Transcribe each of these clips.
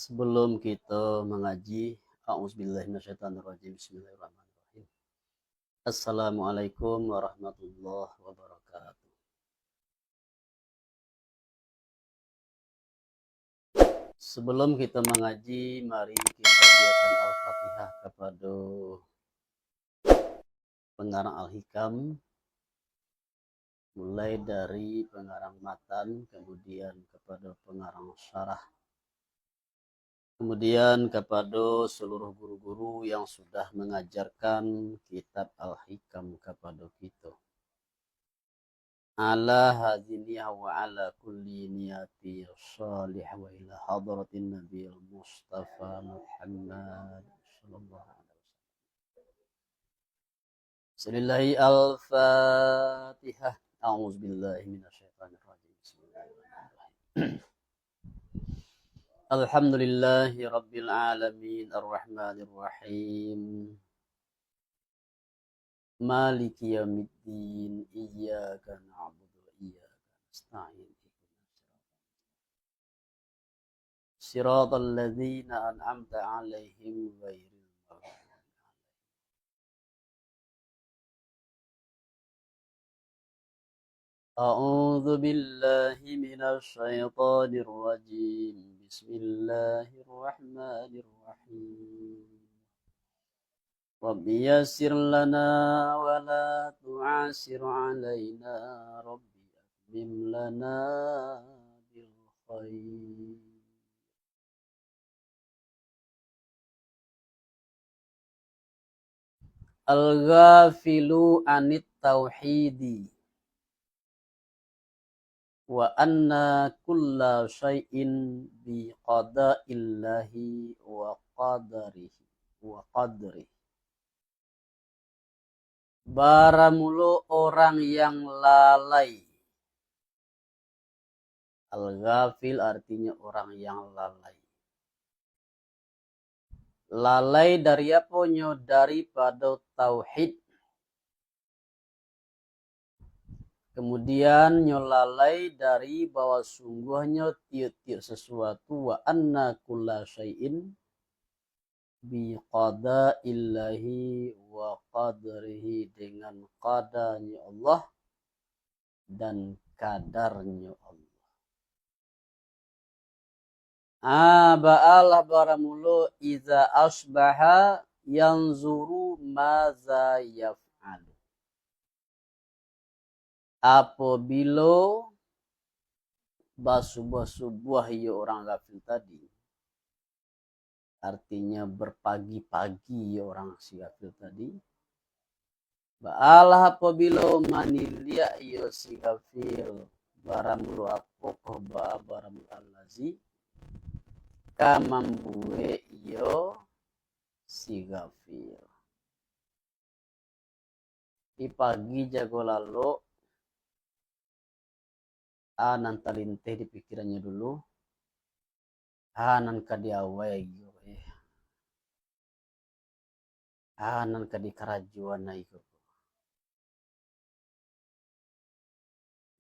Sebelum kita mengaji, a'udzubillahi minasyaitonirrajim. Bismillahirrahmanirrahim. Assalamualaikum warahmatullahi wabarakatuh. Sebelum kita mengaji, mari kita bacakan Al-Fatihah kepada pengarang Al-Hikam, mulai dari pengarang matan, kemudian kepada pengarang syarah, kemudian kepada seluruh guru-guru yang sudah mengajarkan kitab Al-Hikam kepada kita. Ala hadiniya wa ala kulli niyati salih wa ila hadratin nabiyil mustafa Muhammad sallallahu alaihi wasallam. Bismillahi al-fatihah. A'udzu billahi minasyaitonir rajim. Bismillahirrahmanirrahim. Alhamdulillahi rabbil alamin arrahmanir rahim. Maliki yaumiddin, iyyaka na'budu wa iyyaka nasta'in. Shiratal ladzina an'amta 'alaihim ghairil maghdubi 'alaihim. A'udzu billahi minasy syaithanir rajim. Bismillahirrahmanirrahim. Rabbi yassir lana wa la tu'asir alaina. Rabbi atmim lana bil khair. Al-ghafilu anit tauhidi wa anna kulla syai'in bi qada'illahi wa qadrihi. Baramulu orang yang lalai. Al-ghafil artinya orang yang lalai. Lalai dari aponyo? Daripada tauhid. Kemudian nyo lalai dari bahwa sungguhnya tiap-tiap sesuatu wa anna kulla syai'in bi qada'illahi wa qadrihi, dengan qadarnya Allah dan kadarnya Allah. Ba'alah baramulu iza asbaha yanzuru maza yaf'alu. Apabila basubuh-subuh ya orang ghafil tadi, artinya berpagi-pagi ya orang si ghafil tadi, ba'alah apabila manilia ya si ghafil baramulu apokoh baramulu allazi kamambue iyo si ghafil. Di pagi jago lalu anan talinteh di pikirannya dulu, anan kadiawai gitu, anan kadi karajuan itu.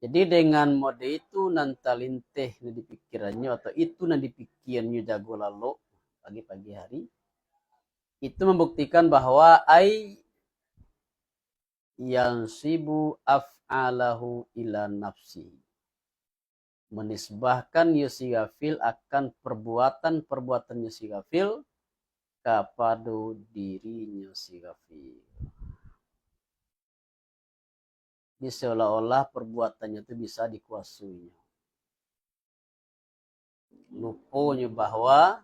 Jadi dengan mode itu nantalinteh di pikirannya, atau itu nanti pikirannya jago lalu pagi-pagi hari, itu membuktikan bahwa yang sibu af'alahu ila nafsi, menisbahkan Yusi Ghafil akan perbuatan Yusi Ghafil kepada dirinya si Ghafil. Jadi seolah-olah perbuatannya itu bisa dikuasainya. Lupanya bahwa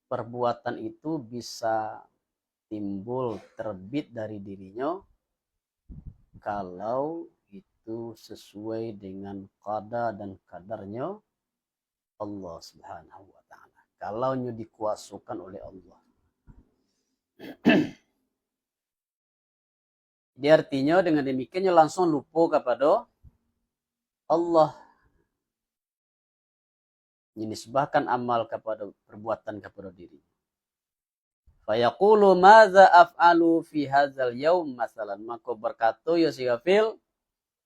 perbuatan itu bisa timbul terbit dari dirinya kalau itu sesuai dengan qada dan kadarnya Allah Subhanahu wa taala. Kalau dikuasukan oleh Allah. Jadi artinya dengan demikiannya langsung lupa kepada Allah. Menisbahkan amal kepada perbuatan kepada diri. Fayaqulu madza af'alu fi hadzal yaum masalan, maka berkata ya si ghafil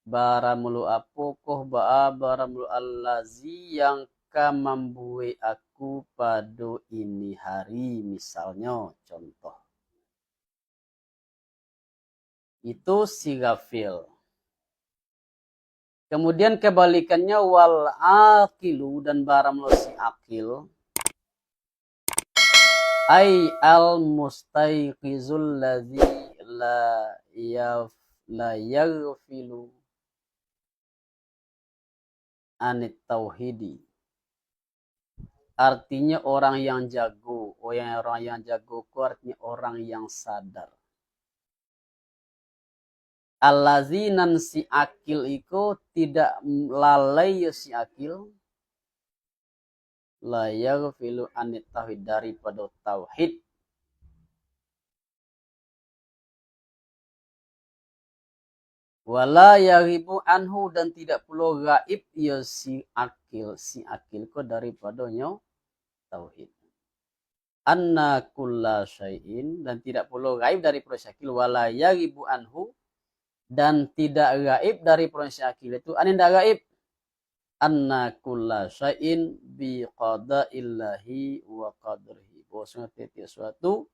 baramulu apokoh baramulu allazi yang ka membuai aku pada ini hari, misalnya contoh. Itu si ghafil. Kemudian kebalikannya wal aqilu, dan barang lo si akil, ay al mustaiqizul ladzi la yaghfilu anit tauhidi. Artinya orang yang jago. Orang yang jago itu artinya orang yang sadar. Allazinan si akil itu tidak lalai si akil. La yaghfilu anit tauhid, daripada tauhid. Wala yaghibu anhu, dan tidak perlu gaib ya si akil. Si akil itu daripadanya tauhid. Anna kulla syai'in, dan tidak perlu gaib dari proses akil. Wala yaghibu anhu, dan tidak gaib dari proses akil itu. Tidak gaib. Anna kulla syai'in bi qada'illahi wa qadrihi. Bahwasanya tiap suatu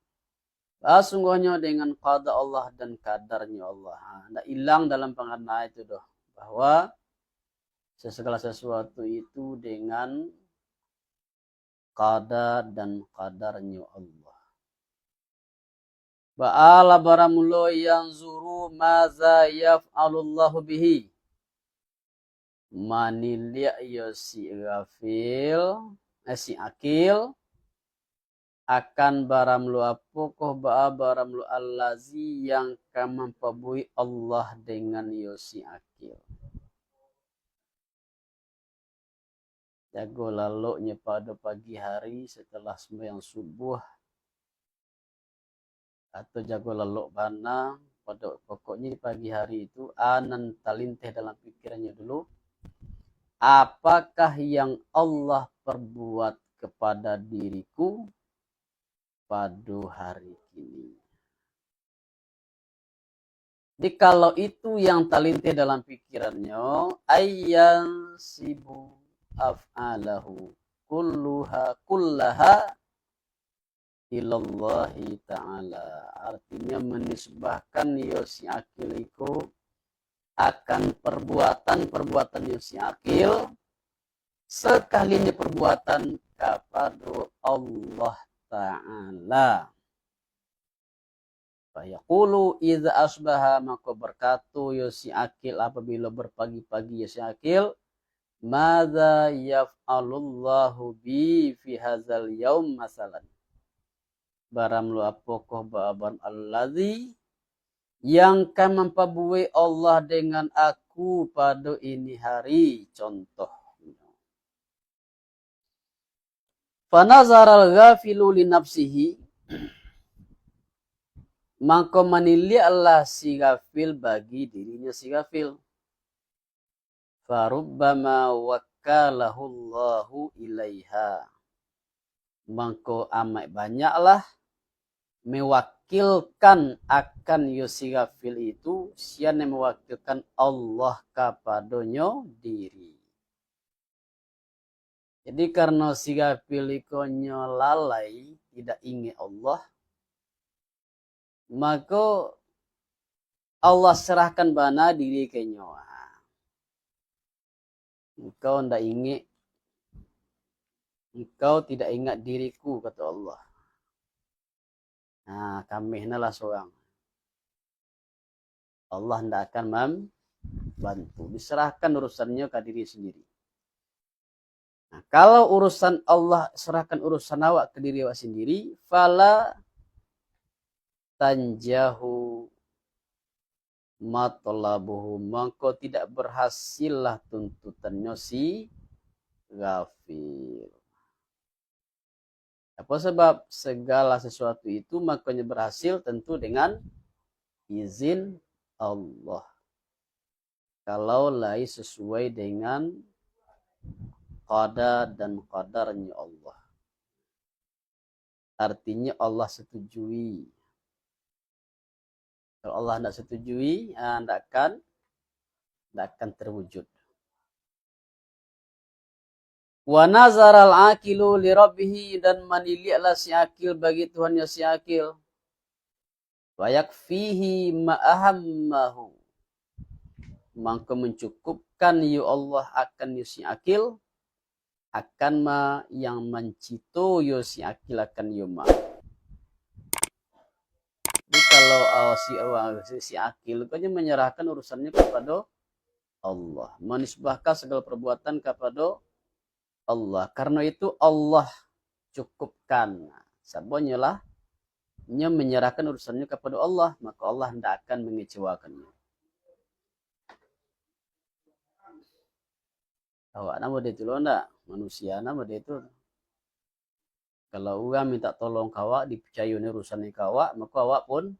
sungguhnya dengan qada Allah dan kadarnya Allah. Tidak hilang dalam pengertian itu doh, bahwa segala sesuatu itu dengan qada dan kadarnya Allah. Ba'ala baramulo yang zuru maza yaf'alullahu bihi. Manilia ya si ghafil, si akil, akan baramlu apokoh baramlu allazi yang kamampabui Allah dengan yosi akil. Jago laloknya pada pagi hari setelah sembahyang subuh, atau jago lalok bana pada pokoknya di pagi hari itu anan talinteh dalam pikirannya dulu, apakah yang Allah perbuat kepada diriku pada hari ini. Jadi kalau itu yang talintih dalam pikirannya, ayyan sibu af'alahu kullaha ilallahi ta'ala. Artinya menisbahkan yosi akil itu akan perbuatan yosi akil, sekalinya perbuatan kepada Allah Ta'ala. Fayaqulu idza asbaha, maka berkatu yosi akil apabila berpagi-pagi yosi akil, madza yaf'alullahu bi fi hadzal yaum masalan. Baramlu apokoh ba'aban alladzi yang kan mempabui Allah dengan aku pada ini hari, contoh. Fanazaral ghafilu li nafsihi, maka menilailah si ghafil bagi dirinya si ghafil. Farubbama wakkalahu Allahu ilaiha, maka amat banyaklah mewakilkan akan si ghafil itu, siapa yang mewakilkan Allah kepadanya diri. Jadi karena si ghafil itu lalai, tidak ingat Allah, maka Allah serahkan bana diri ke nyawa. Engkau tidak ingat, engkau tidak ingat diriku, kata Allah. Nah, kami inilah seorang. Allah tidak akan membantu. Diserahkan urusannya ke diri sendiri. Nah, kalau urusan Allah serahkan urusan awak ke diri awak sendiri, fala tanjahu matlabuhu, maka tidak berhasillah tuntutannya si ghafil. Apa sebab? Segala sesuatu itu makanya berhasil tentu dengan izin Allah. Kalau lain sesuai dengan qada dan qadarnya Allah. Artinya Allah setujui. Kalau Allah tidak setujui, tidak akan terwujud. Wa nazaral aqilu li rabbih, dan meniliaklah si akil bagi Tuhannya si akil. Wa yakfihi ma ahammahu, maka mencukupkan ya Allah akan ya si akil akan ma yang mencito yo si akil akan yo ma. Jadi kalau si akil kan menyerahkan urusannya kepada Allah, menisbahkan segala perbuatan kepada Allah. Karena itu Allah cukupkan. Sabonnya lah nya menyerahkan urusannya kepada Allah, maka Allah tidak akan mengecewakannya. Awak nama dia itu loh enggak? Manusia nama dia itu. Kalau orang minta tolong kawak, dipercayai urusannya kawak, maka awak pun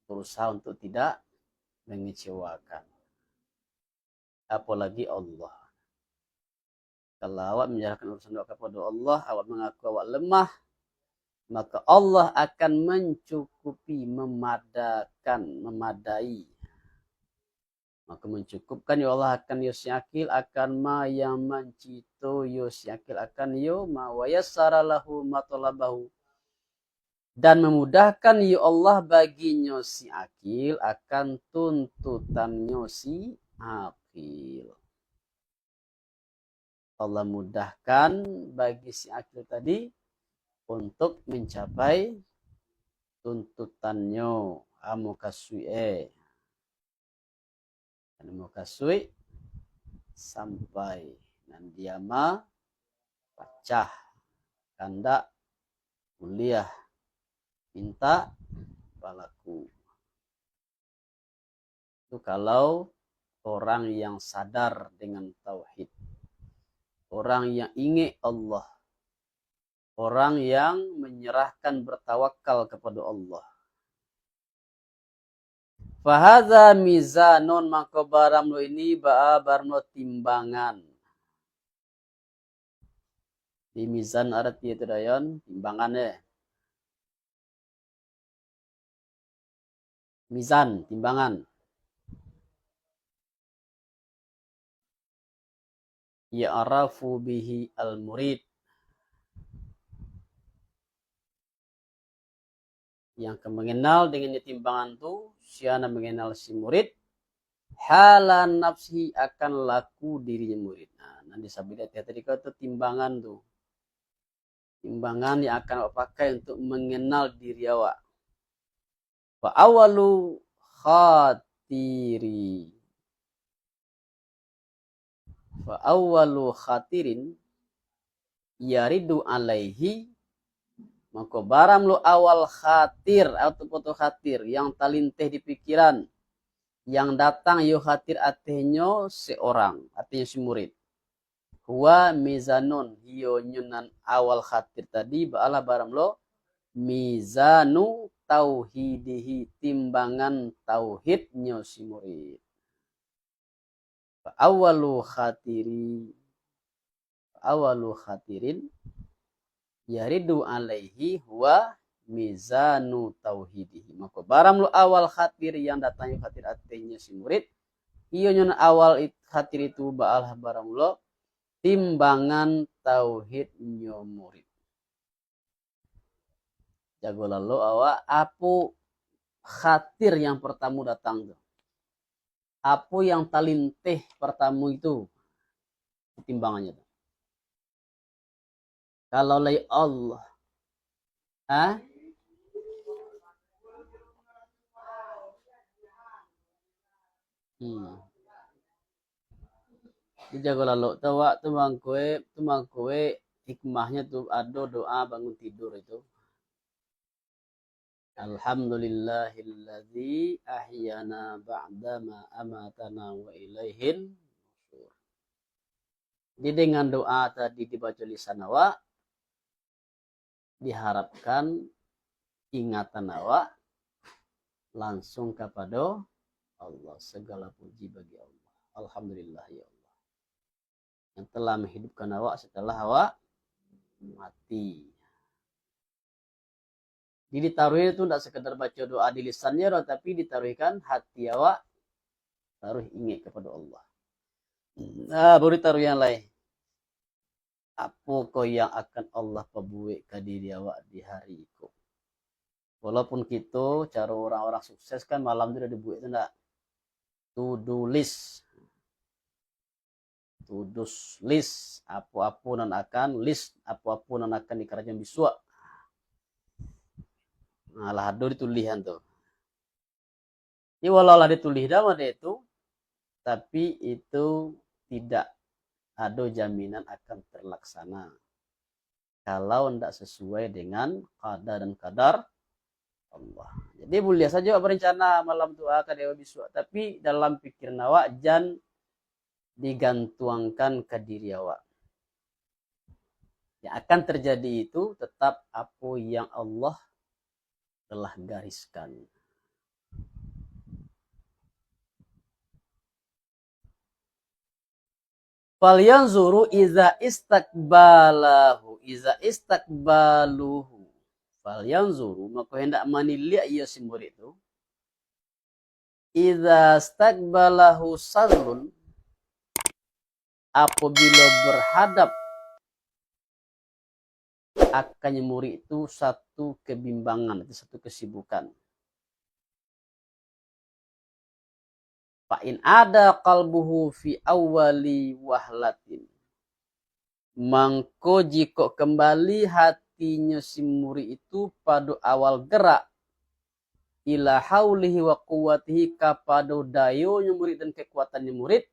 berusaha untuk tidak mengecewakan. Apalagi Allah. Kalau awak menyerahkan urusan awak kepada Allah, awak mengaku awak lemah, maka Allah akan mencukupi, memadai. Maka mencukupkan ya Allah akan yusyakil akan ma yang mencito yusyakil akan yo ma wa yassara lahu matalabahu, dan memudahkan ya Allah baginya si akil akan tuntutannya si akil. Allah mudahkan bagi si akil tadi untuk mencapai tuntutannya amukasui sampai dan dia pecah kandak kuliah minta balaku. Itu kalau orang yang sadar dengan tauhid, orang yang ingat Allah, orang yang menyerahkan bertawakal kepada Allah. Fahadza mizanun, maka barang lo ini barno timbangan. Di mizan arti itu dayon timbangannya. Mizan timbangan. Ya'rafu bihi al-murid, yang mengenal dengan timbangan itu siana mengenal si murid halan nafsi akan laku dirinya murid. Nah, nanti sabida tadi kata timbangan tuh. Timbangan yang akan awak pakai untuk mengenal diri awak. Fa awalu khatiri. Fa awalu khatirin yaridu alaihi, maka barang lu awal khatir atau foto khatir yang talinteh di pikiran, yang datang yo khatir atehnya seorang, artinya si murid. Huwa mizanun, hiyo nyunan awal khatir tadi ba'ala barang lo mizanu tauhidihi, timbangan tauhidnya si murid. Awalu khatirin yaridu alaihi huwa mizanu tauhidihi, maka barang lu awal khatir yang datangnya khatir artinya si murid, iyo nyunan awal khatir itu ba'alah barang lo timbangan tauhidnya murid. Jago lalu awak apu khatir yang pertama datang tuh. Apu yang talinteh pertama itu timbangannya tuh. Kalau lay Allah, Dijago lalu tawa tumang kue hikmahnya tuh ada doa bangun tidur itu. Alhamdulillahilladzi ahyana ba'dama amatana wa ilaihin nusyur. Jadi dengan doa tadi dibaca lisan awak, diharapkan ingatan awak langsung kepada Allah. Segala puji bagi Allah. Alhamdulillah ya Allah, yang telah menghidupkan awak setelah awak mati. Jadi ditaruhin itu tidak sekedar baca doa di lisannya, tapi ditaruhkan hati awak, taruh ingat kepada Allah. Nah, baru taruh yang lain. apa ko yang akan Allah perbuat ke diri awak di hari itu. Walaupun kita cara orang-orang sukses kan malam itu udah dibuat itu enggak to-do list. To-do list apa-apa nan akan list apa-apa nan akan dikerjakan besok. Nah, lah ada ditulisan tuh. Ini walau lah ditulis dah itu, tapi itu tidak ada jaminan akan terlaksana kalau tidak sesuai dengan qadar dan kadar Allah. Jadi boleh saja berencana malam tu akan dewa besok, tapi dalam pikiran awak jangan digantungkan ke diri awak. Yang akan terjadi itu tetap apa yang Allah telah gariskan. Falyanzuru iza istakbalahu falyanzuru maka hendak menilai ia si murid itu iza istakbalahu sadlun apabila berhadap akannya murid itu satu kebimbangan, satu kesibukan. Fa'in ada qalbuhu fi awali wahlatin. Mangko jika kembali hatinya si murid itu pada awal gerak ila haulihi wa quwwatihi kepada dayonya murid dan kekuatannya murid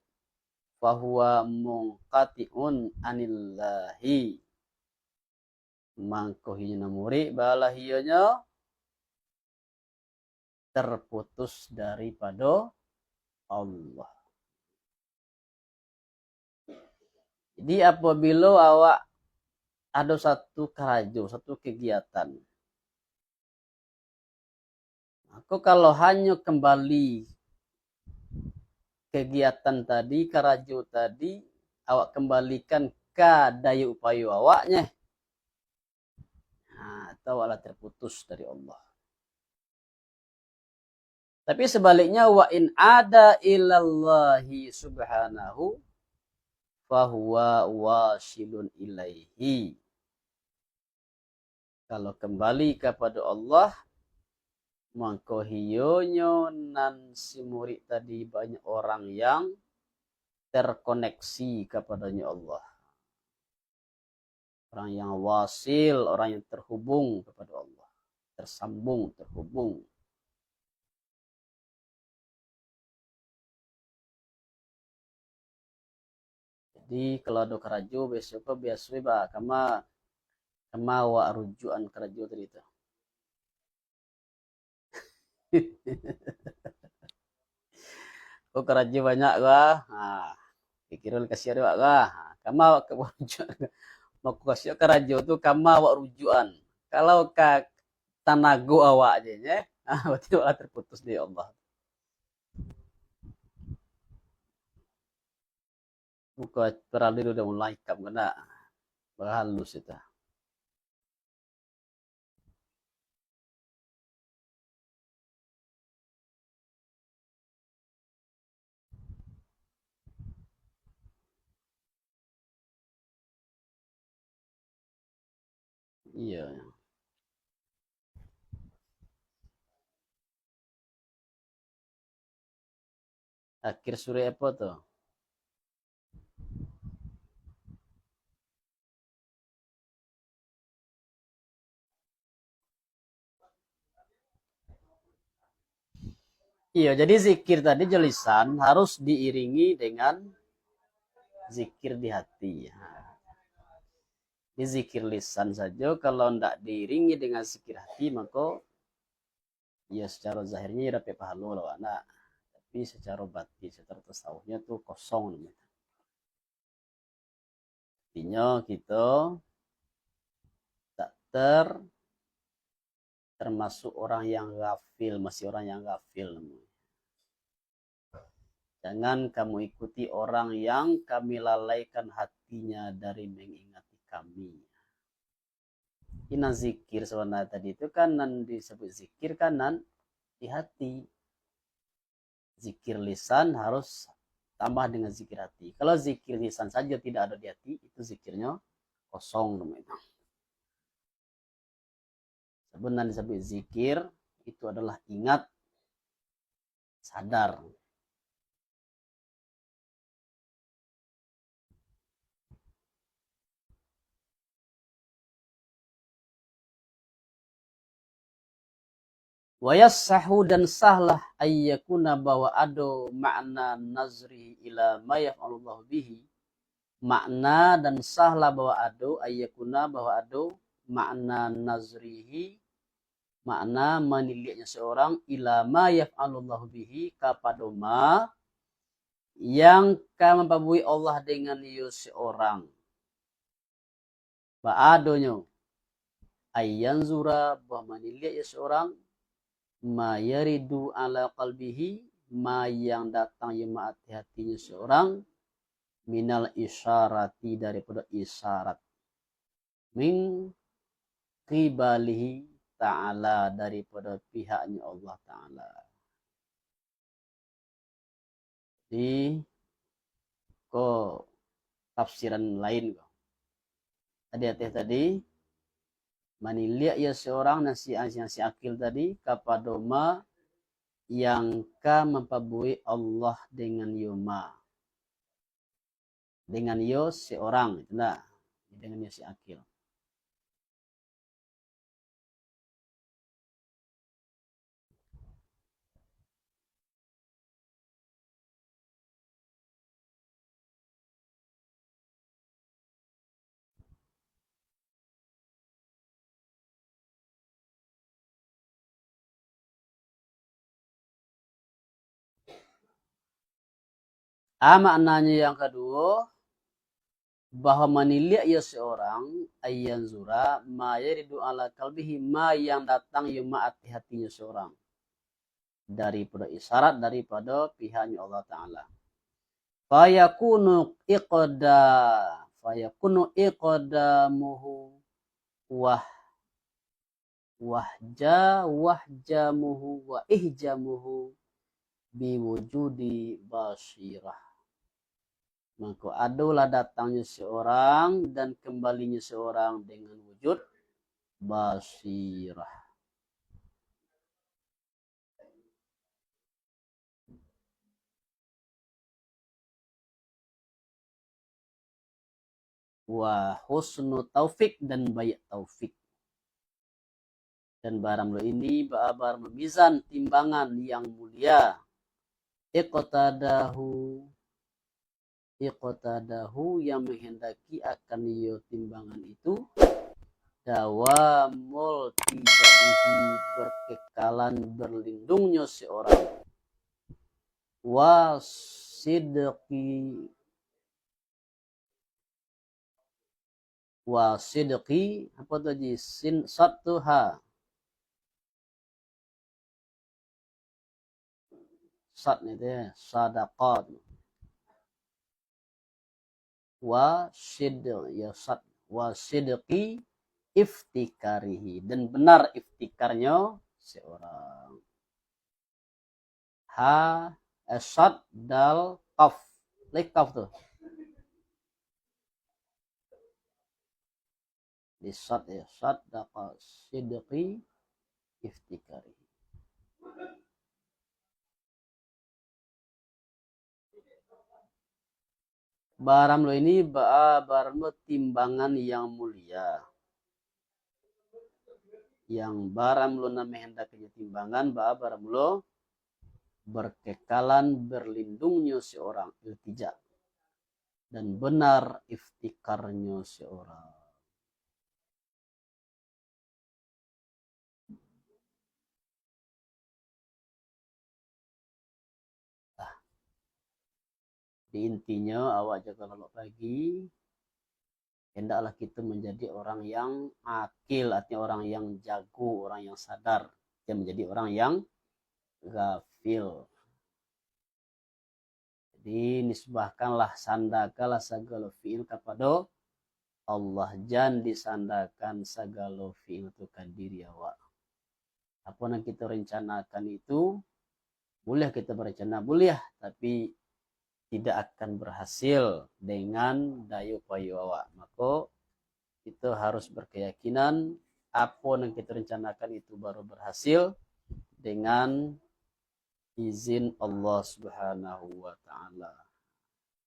fahuwa munqati'un anillahi. Mangko hina murid balah hionya terputus daripada Allah. Jadi apabila awak ada satu kerajo, satu kegiatan, maka kalau hanya kembali kegiatan tadi, kerajo tadi, awak kembalikan ke daya upaya awaknya, nah, atau awak terputus dari Allah. Tapi sebaliknya wa in ada ilallahi subhanahu fahuwa wasilun ilaihi. Kalau kembali kepada Allah maka hiyonyo nan si murid tadi banyak orang yang terkoneksi kepadanya Allah. Orang yang wasil, orang yang terhubung kepada Allah. Tersambung, terhubung. Jadi kalau ada kerajo besok biasanya bah kama wa rujukan kerajo tadi itu. Oh kerajo banyak gua. Nah, pikiran kasih ada gua. Kama wa rujukan. Mau kasih kerajo tuh kama wa rujukan. Kalau ka tanago awak aja ya. Berarti awak terputus dari Allah. Buka terlalu udah mulai kam kena berhalus itu. Iya. Akhir sore apa tuh? Iya, jadi zikir tadi jelisan harus diiringi dengan zikir di hati. Di zikir lisan saja kalau tidak diiringi dengan zikir hati maka ya secara zahirnya ya dapat pahala loh anak. Tapi secara batin, secara tasawufnya tuh kosong namanya. Artinya kita tak termasuk orang yang ghafil, masih orang yang ghafil namanya. Jangan kamu ikuti orang yang kami lalaikan hatinya dari mengingati kami. Ini zikir sebenarnya tadi itu kan disebut zikir kanan di hati. Zikir lisan harus tambah dengan zikir hati. Kalau zikir lisan saja tidak ada di hati, itu zikirnya kosong namanya. Sebenarnya disebut zikir itu adalah ingat, sadar. Wayassahu dan sahlah ayyakuna bahwa ado makna nazri ila ma yaf'alullahu bihi. Makna dan sahlah bahwa ado ayyakuna bahwa ado makna nazrihi, makna menilainya seorang ila ma yaf'alullahu bihi kepada ma yang ka mempabui Allah dengan yo seorang. Ba adonyo ayyanzura bahwa menilai seorang ma yaridu ala qalbihi, ma yang datang yang hati-hatinya seorang, minal isyarati daripada isyarat, min qibalihi ta'ala daripada pihaknya Allah Ta'ala. Di tafsiran lain tadi maniliak ya seorang nasi akil tadi kepada ma yang ka mempabui Allah dengan yoma, dengan yo seorang, nah dengan yo si akil. Maknanya yang kedua bahwa menilai ya seorang ayyanzura ma yaridu ala qalbihi, ma yang datang yuma hati-hatinya seorang daripada isyarat daripada pihaknya Allah Ta'ala. Fayakunu iqdamuhu wahjamuhu wa ihjamuhu biwujudi basirah. Maka adalah datangnya seorang dan kembalinya seorang dengan wujud basirah. Wa husnu taufik dan baik taufik. Dan barang lo ini ba'abar memizan timbangan yang mulia. Iqtadahu yang menghendaki akan yo timbangan itu dawamul tibaihi berkekalan berlindungnya seorang wasidqi apa tadi sin satuha sat nih deh sadaqat wasidqi iftikarihi dan benar iftikarnya seorang. Sad dal qaf, kaf tuh di sad ya, sadaqa sidqi iftikarihi. Barang lo ini barang lo timbangan yang mulia. Yang barang lo namanya hendaknya timbangan barang lo berkekalan berlindungnya seorang iltija dan benar iftikarnya seorang. Di intinya awak jaga kalau pagi hendaklah kita menjadi orang yang akil, artinya orang yang jago, orang yang sadar, dia menjadi orang yang ghafil. Jadi nisbahkanlah, sandakanlah segala fi'il kepada Allah, jangan disandakan segala fi'il itu kan diri awak. Apa yang kita rencanakan itu boleh kita berencana, boleh, tapi tidak akan berhasil dengan daya upaya awak. Maka Kita harus berkeyakinan apa yang kita rencanakan itu baru berhasil dengan izin Allah Subhanahu wa taala.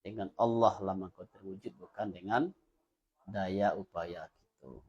Dengan Allah lama kau terwujud, bukan dengan daya upaya kita.